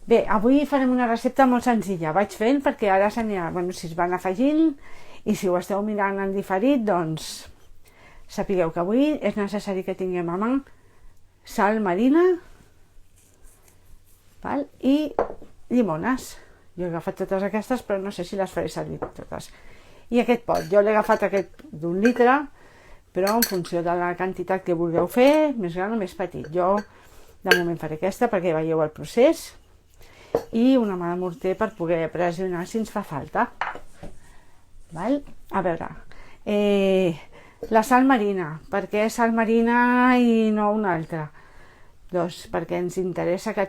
Bé, avui farem una recepta molt senzilla. Vaig fent perquè ara s'anirà, si es van afegint i si ho esteu mirant en diferit, doncs sapigueu que avui és necessari que tinguem a mà sal marina i llimones. Jo he agafat totes aquestes, però no sé si les faré servir totes. I aquest pot, jo l'he agafat aquest d'1 litre, però en funció de la quantitat que vulgueu fer, més gran o més petit. Jo de moment faré aquesta perquè veieu el procés i una mà de morter per poder pressionar si ens fa falta. A veure, la sal marina. Per què sal marina i no una altra? Doncs perquè ens interessa que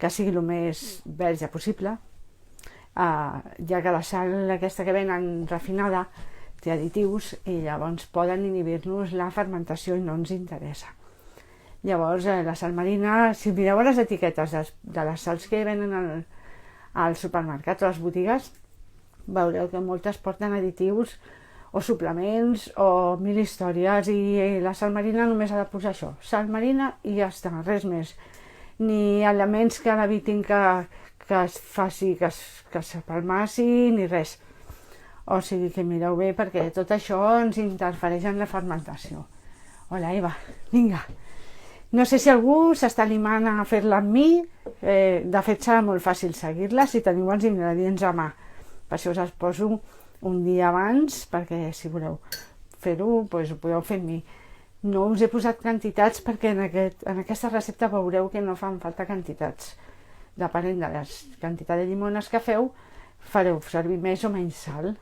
sigui el més verge possible, ja que la sal aquesta que venen refinada té additius i llavors poden inhibir-nos la fermentació i no ens interessa. Llavors, la sal marina, si mireu a les etiquetes de les sals que venen als supermercats o a les botigues, veureu que moltes porten additius o suplements o mil històries, i la sal marina només ha de posar això, sal marina i ja està, res més. Ni elements que evitin que es faci, que s'apalmassi, ni res. O sigui que mireu bé perquè tot això ens interfereix en la fermentació. Hola, Eva, vinga. No sé si algú s'està animant a fer-la amb mi, de fet serà molt fàcil seguir-la si teniu els ingredients a mà. Per això us els poso un dia abans, perquè si voleu fer-ho, doncs ho podeu fer amb mi. No us he posat quantitats perquè en aquesta recepta veureu que no fan falta quantitats. Depenent de la quantitat de llimones que feu, fareu servir més o menys sal,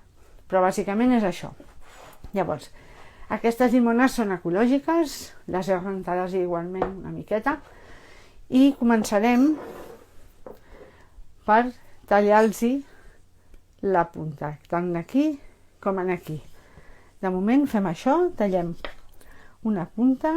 però bàsicament és això. Llavors, aquestes llimones són ecològiques, les he rentades igualment una miqueta, i començarem per tallar-los la punta, tant aquí com aquí. De moment fem això, tallem una punta,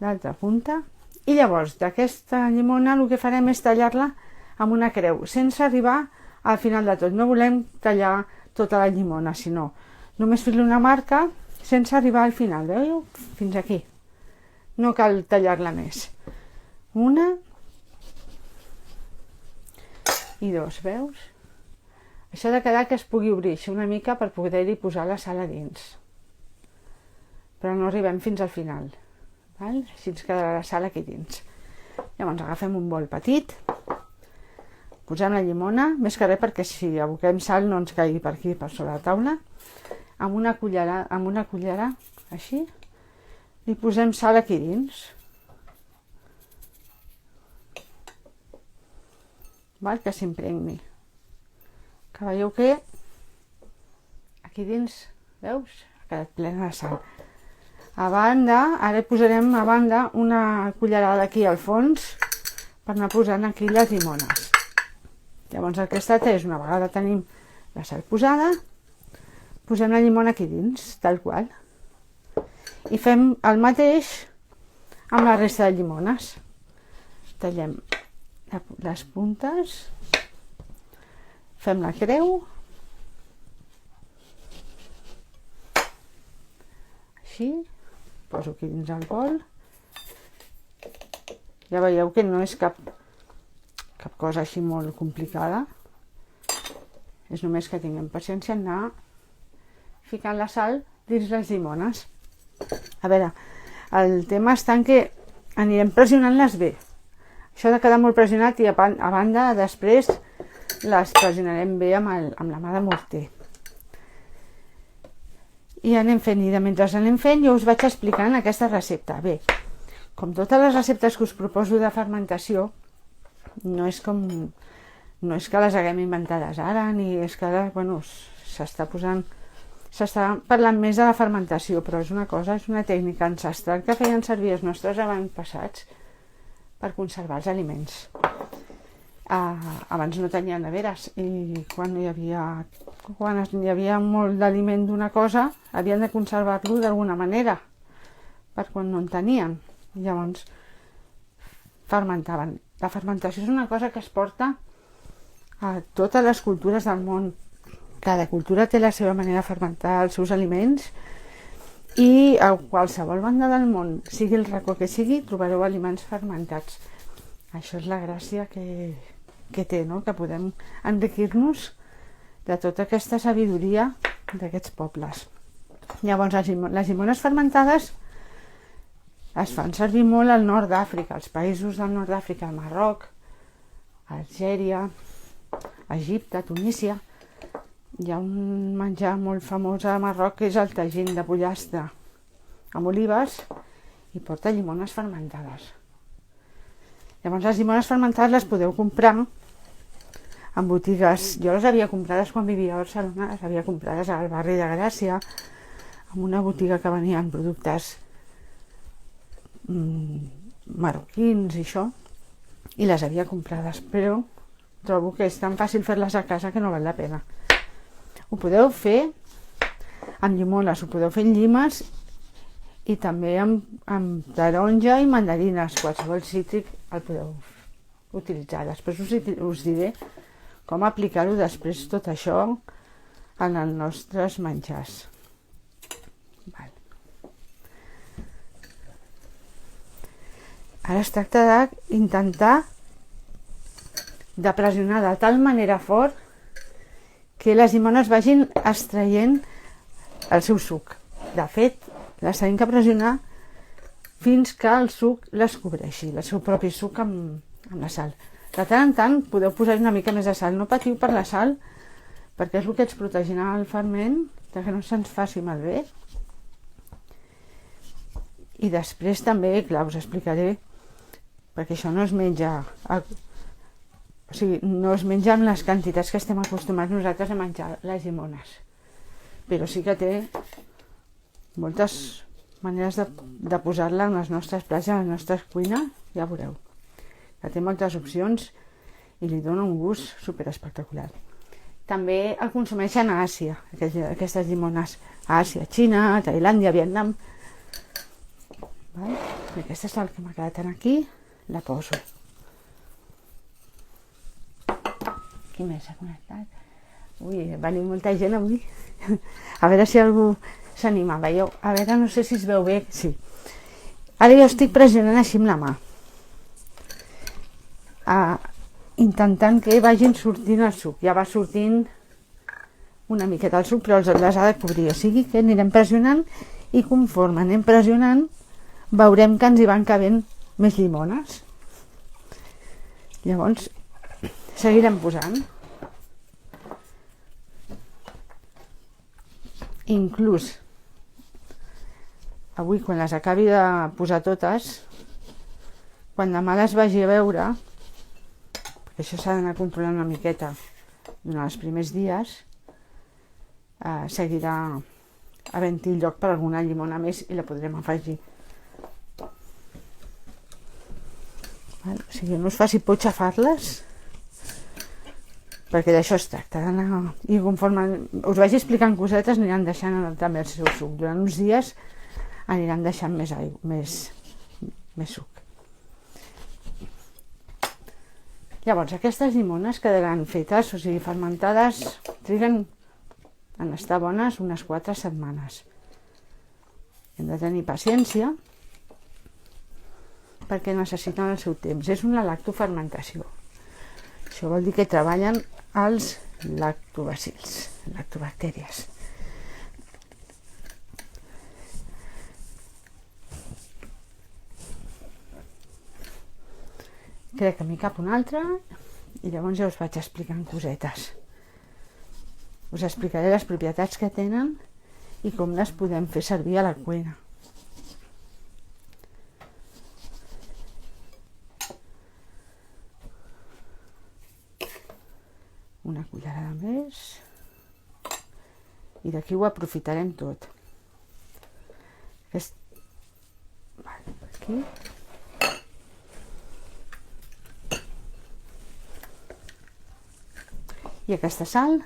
l'altra punta, i llavors d'aquesta llimona el que farem és tallar-la amb una creu, sense arribar al final de tot. No volem tallar tota la llimona, sinó només fer-li una marca sense arribar al final, veieu? Fins aquí. No cal tallar-la més. Una i dos, veus? Això ha de quedar que es pugui obrir una mica per poder-hi posar la sal a dins. Però no arribem fins al final. Així ens quedarà la sal aquí dins. Llavors agafem un bol petit, posem la llimona, més que res perquè si aboquem sal no ens caigui per aquí, per sobre la taula. Amb una cullera, així, li posem sal aquí dins. Que s'impregni. Que veieu que aquí dins, veus? Ha quedat plena de sal. A banda, ara posarem a banda una cullerada aquí al fons per anar posant aquí les llimones. Llavors el que es tracta és, una vegada tenim la sal posada, posem la llimona aquí dins, tal qual. I fem el mateix amb la resta de llimones. Tallem les puntes, fem la creu, així, poso aquí dins el bol. Ja veieu que no és cap cosa així molt complicada. És només que tinguem paciència en anar ficant la sal dins les llimones. A veure, el tema està en que anirem pressionant-les bé. Això ha de quedar molt pressionat i a banda després les pressionarem bé amb la mà de morter. I anem fent, i mentre anem fent jo us vaig explicant aquesta recepta. Bé, com totes les receptes que us proposo de fermentació, no és que les haguem inventades ara, ni és que ara, s'està parlant més de la fermentació, però és una tècnica ancestral que feien servir els nostres avantpassats per conservar els aliments. Abans no tenien neveres i quan hi havia molt d'aliment d'una cosa havien de conservar-lo d'alguna manera per quan no en tenien. Llavors fermentaven. La fermentació és una cosa que es porta a totes les cultures del món. Cada cultura té la seva manera de fermentar els seus aliments i a qualsevol banda del món, sigui el racó que sigui, trobareu aliments fermentats. Això és la gràcia que té, no? Que podem enriquir-nos de tota aquesta sabidoria d'aquests pobles. Llavors, les llimones fermentades es fan servir molt al nord d'Àfrica, als països del nord d'Àfrica, al Marroc, Algèria, Egipte, Tunísia. Hi ha un menjar molt famós a Marroc que és el tagín de pollastre amb olives i porta llimones fermentades. Llavors les llimones fermentades les podeu comprar en botigues. Jo les havia comprades quan vivia a Barcelona, les havia comprades al barri de Gràcia, en una botiga que venien productes marroquins i això, i les havia comprades, però trobo que és tan fàcil fer-les a casa que no val la pena. Ho podeu fer amb llimones, ho podeu fer amb llimes i també amb taronja i mandarines, qualsevol cítric el podeu utilitzar. Després us diré com aplicar-ho després tot això en els nostres menjars. Ara es tracta d'intentar de pressionar de tal manera fort que les llimones vagin extraient el seu suc. De fet, les tenim que pressionar fins que el suc les cobreixi, el seu propi suc amb la sal. De tant en tant podeu posar una mica més de sal. No patiu per la sal, perquè és el que ens protegirà el ferment, que no se'ns faci malbé. I després també, clar, us explicaré, perquè això no es menja, no es menja amb les quantitats que estem acostumats nosaltres a menjar les llimones, però sí que té moltes maneres de posar-la en els nostres plats, en la nostra cuina, ja veureu, que té moltes opcions i li dona un gust superespectacular. També el consumeixen a Àsia, aquestes llimones, a Àsia, Xina, Tailàndia, Vietnam. I aquesta sal que m'ha quedat aquí la poso. Qui més s'ha connectat? Ui, veniu molta gent avui. A veure si algú s'anima, veieu? A veure, no sé si es veu bé. Sí. Ara jo estic pressionant així amb la mà. Intentant que vagin sortint el suc. Ja va sortint una miqueta el suc, però les ha de cobrir. O sigui que anirem pressionant i conforme anem pressionant veurem que ens hi van cabent més llimones. Llavors seguirem posant. Inclús avui, quan les acabi de posar totes, quan demà les vagi a veure, perquè això s'ha d'anar controlant una miqueta durant els primers dies, seguirà havent-hi lloc per alguna llimona més i la podrem afegir. O sigui, no us faci por xafar-les, perquè d'això es tracta d'anar, i conforme us vagi explicant cosetes aniran deixant també el seu suc. Durant uns dies aniran deixant més suc. Llavors, aquestes llimones quedaran fetes, o sigui, fermentades, triguen en estar bones unes 4 setmanes. Hem de tenir paciència perquè necessiten el seu temps. És una lactofermentació. Això vol dir que treballen els lactobacils, lactobactèries. Crec que m'hi cap una altra i llavors ja us vaig explicant cosetes. Us explicaré les propietats que tenen i com les podem fer servir a la cuina. Una cullerada més i d'aquí ho aprofitarem tot. Aquí. I aquesta sal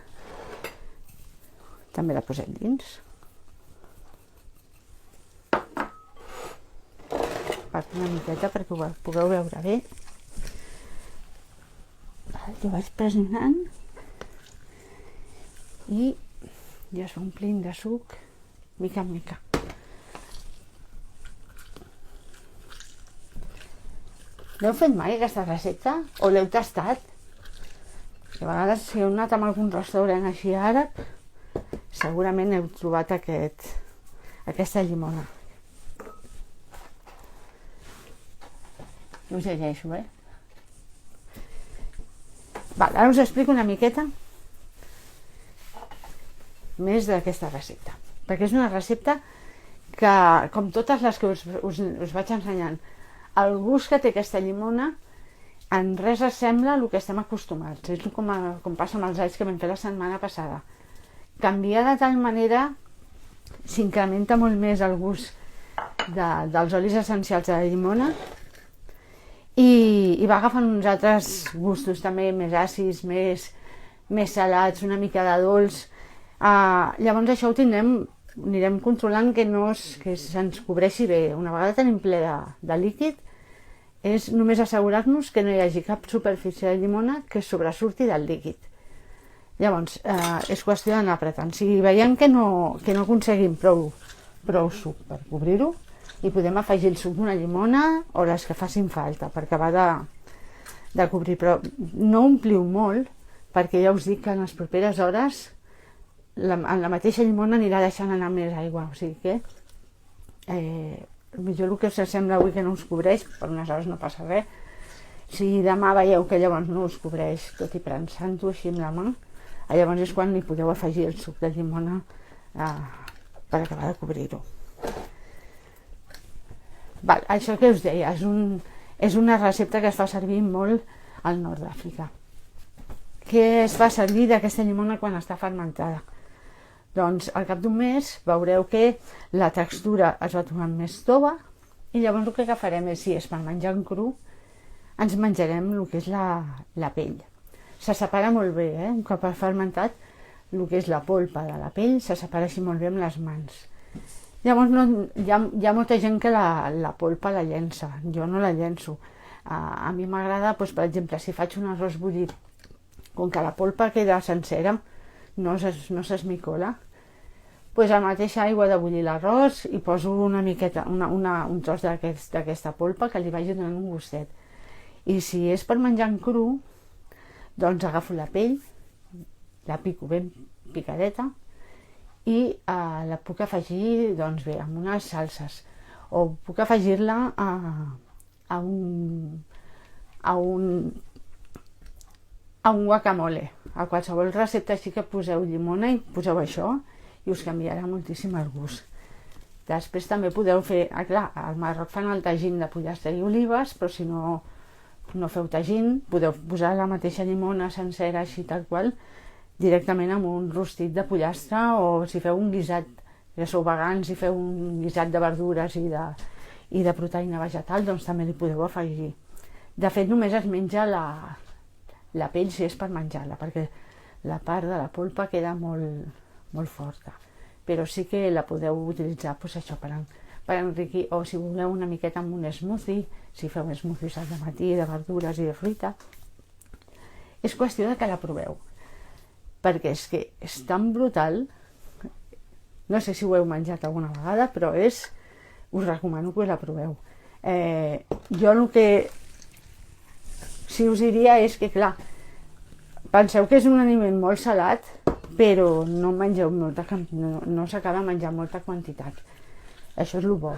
també la posem dins per una miqueta perquè ho pugueu veure bé. Jo vaig pressionant i ja es va omplint de suc mica en mica. L'heu fet mai, aquesta recepta? O l'heu tastat? Que a vegades, si heu anat a algun restaurant així àrab, segurament heu trobat aquesta llimona. Us llegeixo, ara us explico una miqueta més d'aquesta recepta. Perquè és una recepta que, com totes les que us vaig ensenyant, el gust que té aquesta llimona en res assembla el que estem acostumats. És com passa amb els alls que vam fer la setmana passada. Canvia de tal manera, s'incrementa molt més el gust dels olis essencials de la llimona i va agafant uns altres gustos també més àcids, més salats, una mica de dolç. Llavors això ho anirem controlant que se'ns cobreixi bé. Una vegada tenim ple de líquid, és només assegurar-nos que no hi hagi cap superfície de llimona que sobresurti del líquid. Llavors, és qüestió d'anar apretant. Si veiem que no aconseguim prou suc per cobrir-ho, i podem afegir el suc d'una llimona o les que facin falta per acabar de cobrir, però no ompliu molt, perquè ja us dic que en les properes hores la mateixa llimona anirà deixant anar més aigua, o sigui que potser el que us sembla avui que no us cobreix, per unes hores no passa res. Si demà veieu que llavors no us cobreix, tot i prensant-ho així amb la mà, llavors és quan li podeu afegir el suc de llimona per acabar de cobrir-ho. Això que us deia, és una recepta que es fa servir molt al nord d'Àfrica. Què es fa servir d'aquesta llimona quan està fermentada? Doncs al cap d'un mes veureu que la textura es va tornant més tova i llavors el que farem és, si és per menjar en cru, ens menjarem el que és la pell. Se separa molt bé, un cop ha fermentat, el que és la polpa de la pell se separa així molt bé amb les mans. Llavors hi ha molta gent que la polpa la llença, jo no la llenço. A mi m'agrada, per exemple, si faig un arròs bullit, com que la polpa queda sencera, no s'esmicola, a la mateixa aigua de bullir l'arròs hi poso una miqueta, un tros d'aquesta polpa que li vagi donant un gustet. I si és per menjar en cru, doncs agafo la pell, la pico ben picadeta, i la puc afegir amb unes salses, o puc afegir-la a un guacamole. A qualsevol recepta així que poseu llimona i poseu això i us canviarà moltíssim el gust. Després també podeu fer, clar, al Marroc fan el tagín de pollastre i olives, però si no feu tagín, podeu posar la mateixa llimona sencera així tal qual, directament amb un rostit de pollastre, o si feu un guisat, que sou vegans, i feu un guisat de verdures i de proteïna vegetal, doncs també li podeu afegir. De fet, només es menja la pell si és per menjar-la, perquè la part de la polpa queda molt forta, però sí que la podeu utilitzar això per enriquir, o si voleu una miqueta amb un smoothie, si feu smoothies al matí de verdures i de fruita. És qüestió de que la proveu, perquè és que és tan brutal, no sé si ho heu menjat alguna vegada, però us recomano que la proveu. Jo el que sí us diria és que, clar, penseu que és un aliment molt salat, però no mengeu no s'acaba de menjar molta quantitat. Això és el bo.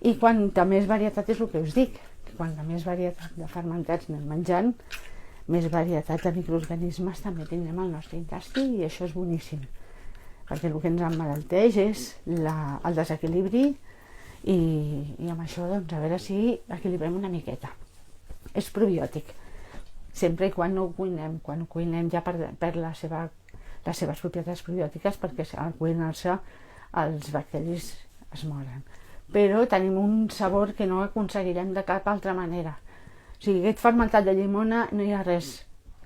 I quanta més varietat és el que us dic, quanta més varietat de fermentats anem menjant, més varietat de microorganismes també tindrem al nostre intestí, i això és boníssim, perquè el que ens emmalalteix és el desequilibri, i amb això doncs a veure si equilibrem una miqueta. És probiòtic, sempre i quan no ho cuinem. Quan ho cuinem ja perd les seves propietats probiòtiques, perquè al cuinar-se els bacteris es moren. Però tenim un sabor que no aconseguirem de cap altra manera. O sigui, aquest fermentat de llimona no hi ha res,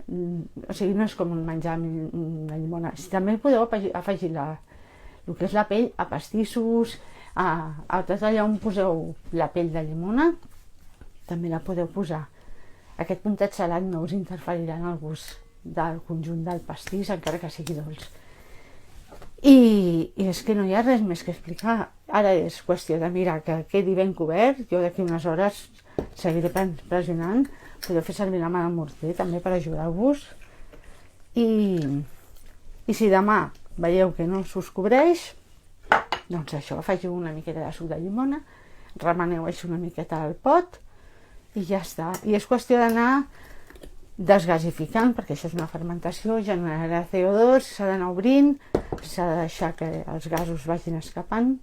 o sigui, no és com menjar una llimona. També podeu afegir el que és la pell a pastissos, a tot allà on poseu la pell de llimona, també la podeu posar. Aquest puntet salat no us interferirà en el gust del conjunt del pastís, encara que sigui dolç. I és que no hi ha res més que explicar. Ara és qüestió de mirar que quedi ben cobert. Jo d'aquí unes hores seguiré pressionant. Podeu fer servir la mà de morter també per ajudar-vos. I si demà veieu que no s'us cobreix, doncs això, afegiu una miqueta de suc de llimona, remeneu això una miqueta al pot i ja està. I és qüestió d'anar desgasificant, perquè això és una fermentació, generarà CO2, s'ha d'anar obrint, s'ha de deixar que els gasos vagin escapant,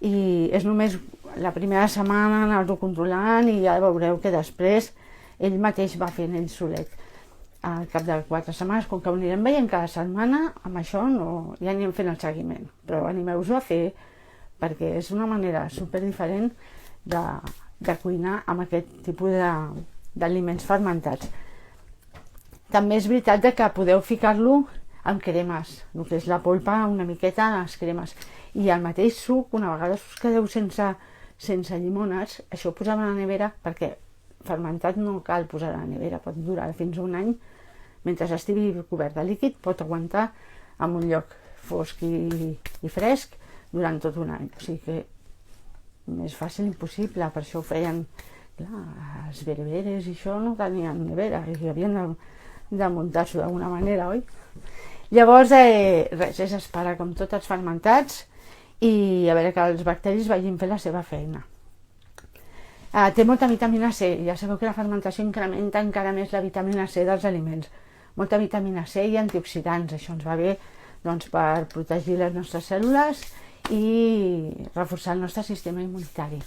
i és només la primera setmana anar-ho controlant i ja veureu que després ell mateix va fent ell solet. Al cap de 4 setmanes, com que ho anirem veient cada setmana, amb això no, ja anirem fent el seguiment, però animeu-vos a fer, perquè és una manera superdiferent de cuinar amb aquest tipus d'aliments fermentats. També és veritat que podeu ficar-lo amb cremes, el que és la polpa una miqueta a les cremes, i el mateix suc, una vegada us quedeu sense llimones, això ho posem a la nevera, perquè fermentat no cal posar a la nevera, pot durar fins a un any, mentre estigui cobert de líquid pot aguantar en un lloc fosc i fresc durant tot un any, o sigui que més fàcil impossible. Per això ho feien, clar, els bereberes i això no tenien nevera i havien de muntar-s'ho d'alguna manera, oi? Llavors, res, és esperar com tots els fermentats i a veure que els bacteris vagin fent la seva feina. Té molta vitamina C, ja sabeu que la fermentació incrementa encara més la vitamina C dels aliments. Molta vitamina C i antioxidants, això ens va bé doncs, per protegir les nostres cèl·lules i reforçar el nostre sistema immunitari.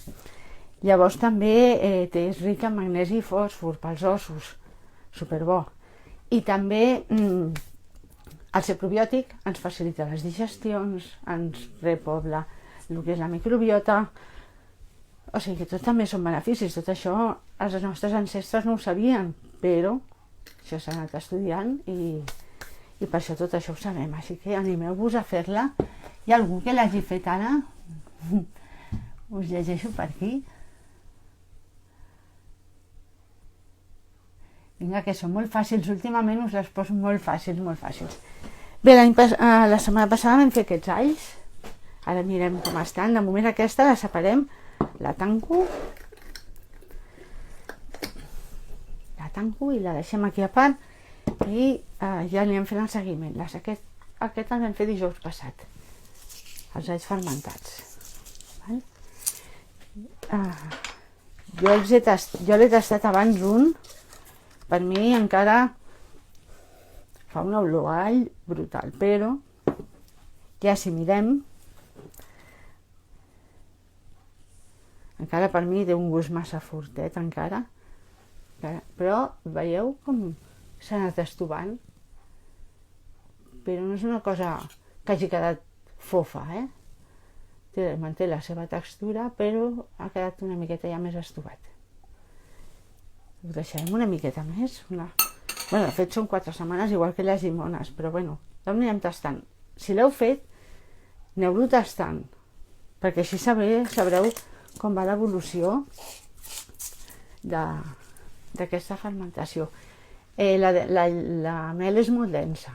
Llavors també és ric en magnesi i fòsfor pels ossos, superbo. I també el ser probiòtic ens facilita les digestions, ens repobla el que és la microbiota, o sigui que tot també són beneficis. Tot això els nostres ancestres no ho sabien, però això s'ha anat estudiant i per això tot això ho sabem. Així que animeu-vos a fer-la. Hi ha algú que l'hagi fet ara? Us llegeixo per aquí. Vinga, que són molt fàcils. Últimament us les poso molt fàcils, molt fàcils. Bé, la setmana passada vam fer aquests alls. Ara mirem com estan. De moment aquesta la separem, la tanco i la deixem aquí a part i ja anirem fent el seguiment. Aquest el vam fer dijous passat, els alls fermentats. Jo l'he tastat abans un, per mi encara fa una olor a all brutal, però ja si mirem, encara per mi té un gust massa fortet encara, però veieu com s'ha anat estovant, però no és una cosa que hagi quedat fofa, manté la seva textura, però ha quedat una miqueta ja més estovat. Ho deixarem una miqueta més. Bueno, de fet són 4 setmanes igual que les llimones, però bueno, ja ho anirem tastant. Si l'heu fet, aneu-lo tastant, perquè així sabreu com va l'evolució d'aquesta fermentació. La mel és molt densa.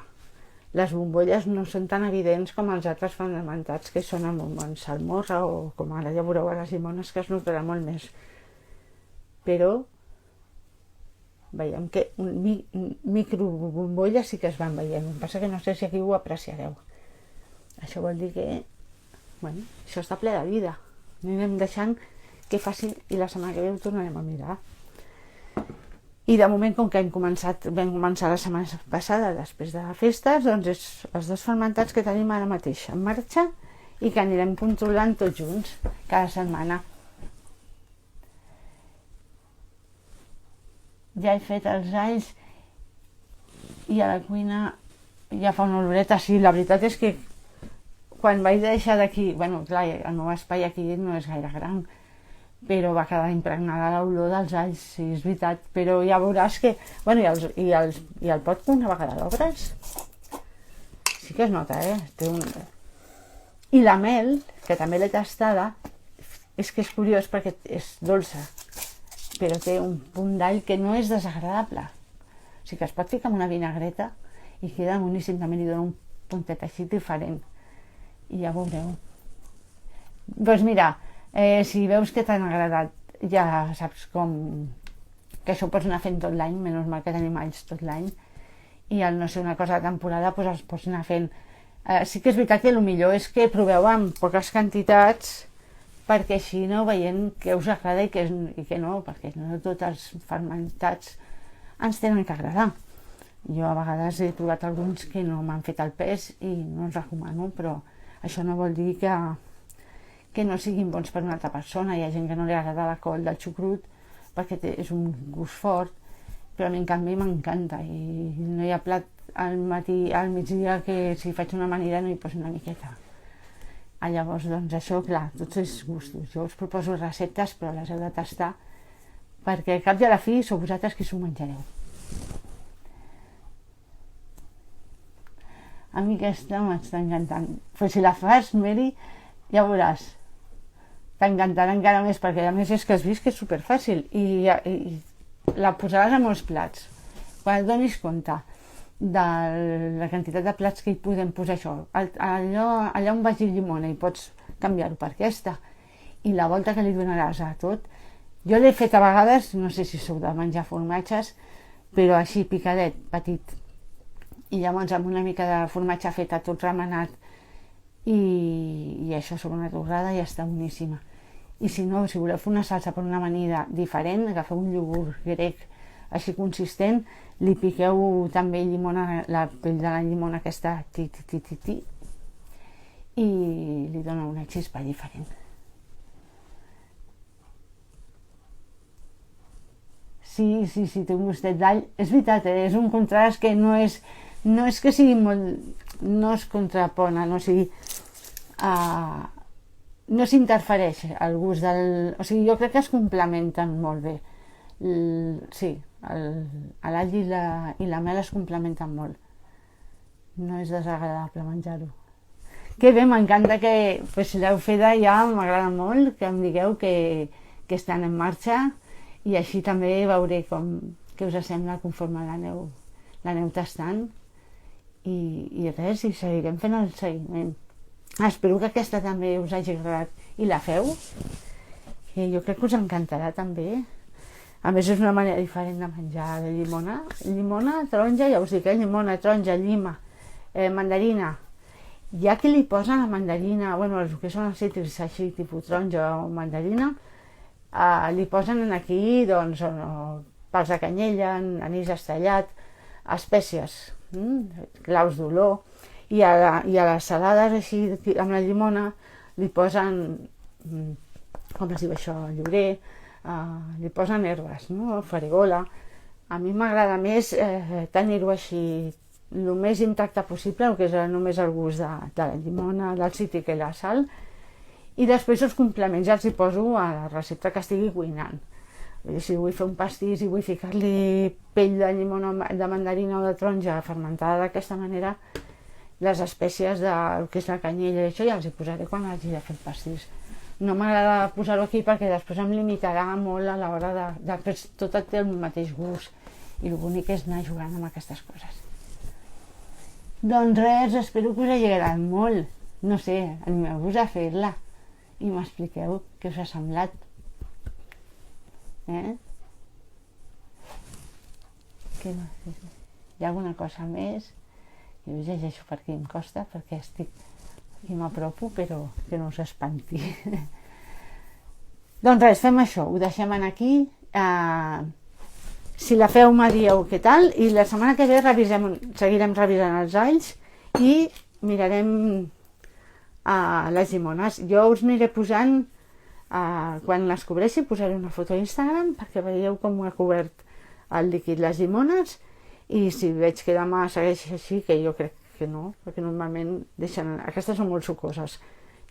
Les bombolles no són tan evidents com els altres fermentats que són amb salmorra o com ara ja veureu a les llimones que es notarà molt més. Però veiem que microbombolles sí que es van veient. El que passa que no sé si aquí ho apreciareu. Això vol dir que això està ple de vida. Anirem deixant que faci i la setmana que ve ho tornarem a mirar. I de moment, com que vam començar la setmana passada després de festes, doncs és els 2 fermentats que tenim ara mateix en marxa i que anirem controlant tots junts cada setmana. Ja he fet els alls i a la cuina ja fa una oloreta. Sí, la veritat és que quan vaig deixar d'aquí, clar, el meu espai aquí no és gaire gran, però va quedar impregnada l'olor dels alls, sí, és veritat, però ja veuràs que, i el pot que una vegada l'obres, sí que es nota, I la mel, que també l'he tastada, és que és curiós perquè és dolça, però té un punt d'all que no és desagradable. O sigui que es pot ficar en una vinagreta i queda boníssim, també li dona un puntet així diferent. I ja veureu. Doncs mira, si veus que t'han agradat ja saps com que això ho pots anar fent tot l'any, menys mal que tenim alls tot l'any, i al no ser una cosa de temporada doncs els pots anar fent. Sí que és veritat que el millor és que proveu amb poques quantitats, perquè així aneu veient què us agrada i què no, perquè no tots els fermentats ens tenen que agradar. Jo a vegades he trobat alguns que no m'han fet el pes i no els recomano, però això no vol dir que no siguin bons per una altra persona. Hi ha gent que no li agrada la col del xucrut perquè és un gust fort, però a mi en canvi m'encanta i no hi ha plat al migdia que si faig una amanida no hi poso una miqueta. Llavors, doncs això, clar, tots els gustos. Jo us proposo receptes, però les heu de tastar, perquè al cap i a la fi sou vosaltres qui s'ho menjareu. A mi aquesta m'està encantant. Però si la fas, Mary, ja veuràs. T'encantarà encara més, perquè a més és que has vist que és superfàcil i la posaràs a molts plats. Quan et donis compte de la quantitat de plats que hi podem posar això, allà on vagi llimona i pots canviar-ho per aquesta, i la volta que li donaràs a tot. Jo l'he fet a vegades, no sé si sou de menjar formatges, però així picadet, petit, i llavors amb una mica de formatge fet tot remenat i això sobre una torrada ja està boníssima. I si no, si voleu fer una salsa per una amanida diferent, agafeu un iogurt grec així consistent, li piqueu també llimona, la pell de la llimona aquesta i li dona una xispa diferent. Sí, té un gustet d'all. És veritat, és un contrast que no és que sigui molt... no es contrapona, no s'interfereix el gust del... O sigui, jo crec que es complementen molt bé. Sí, l'all i la mel es complementen molt. No és desagradable menjar-ho. Que bé, m'encanta que si l'heu feta ja m'agrada molt que em digueu que estan en marxa i així també veuré què us sembla conforme l'aneu tastant i res, i seguirem fent el seguiment. Espero que aquesta també us hagi agradat i la feu, que jo crec que us encantarà també. A més, és una manera diferent de menjar de llimona. Llimona, taronja, ja us dic, llimona, taronja, llima, mandarina. Hi ha qui li posa la mandarina, bueno, el que són els cítrics així, tipus taronja o mandarina, li posen aquí, doncs, pals de canyella, anís estrellat, espècies, claus d'olor, i a les salades així, amb la llimona, li posen, com es diu això, llorer, li posen herbes, no? Farigola. A mi m'agrada més tenir-ho així el més intacte possible, el que és només el gust de la llimona, del cítric i la sal, i després els complements ja els hi poso a la recepta que estigui cuinant. Si vull fer un pastís i vull ficar-li pell de llimona, de mandarina o de taronja fermentada d'aquesta manera, les espècies del que és la canyella i això ja els hi posaré quan hagi de fer el pastís. No m'agrada posar-ho aquí perquè després em limitarà molt a l'hora de fer tot té el mateix gust i el bonic és anar jugant amb aquestes coses. Doncs res, espero que us hagi agradat molt. No sé, animeu-vos a fer-la i m'expliqueu què us ha semblat. Hi ha alguna cosa més? Jo us llegeixo per aquí em costa perquè estic i m'apropo, però que no us espanti. Doncs res, fem això, ho deixem aquí. Si la feu me dieu què tal i la setmana que ve seguirem revisant els alls i mirarem les llimones. Jo us aniré posant, quan les cobreixi posaré una foto a Instagram perquè veieu com ha cobert el líquid les llimones i si veig que demà segueix així, que jo crec que no, perquè normalment aquestes són molt sucoses,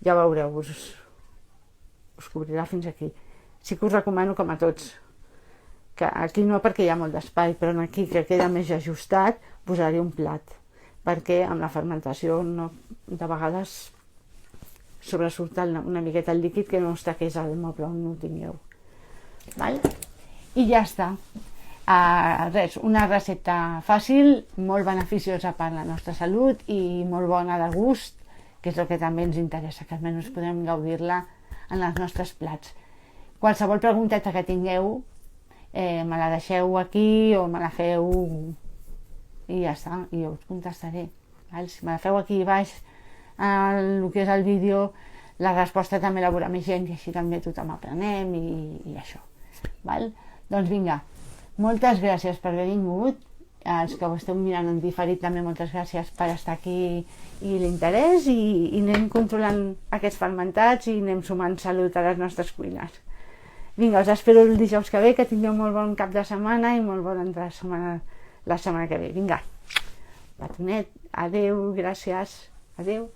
ja veureu, us cobrirà fins aquí. Sí que us recomano, com a tots, que aquí no perquè hi ha molt d'espai, però aquí que queda més ajustat posaré un plat, perquè amb la fermentació de vegades sobresurt una miqueta el líquid que no es taqués al moble on no ho tingueu. I ja està. Res, una recepta fàcil, molt beneficiosa per a la nostra salut i molt bona de gust, que és el que també ens interessa, que almenys podem gaudir-la en els nostres plats. Qualsevol pregunteta que tingueu, me la deixeu aquí o me la feu i ja està, i jo us contestaré. Si me la feu aquí baix, el que és el vídeo, la resposta també la veurà més gent i així també tothom aprenem i això. Doncs vinga, moltes gràcies per haver vingut. Els que ho esteu mirant en diferit també moltes gràcies per estar aquí i l'interès, i anem controlant aquests fermentats i anem sumant salut a les nostres cuines. Vinga, us espero el dijous que ve, que tingueu molt bon cap de setmana i molt bona entrada de setmana la setmana que ve. Vinga, petonet, adeu, gràcies, adeu.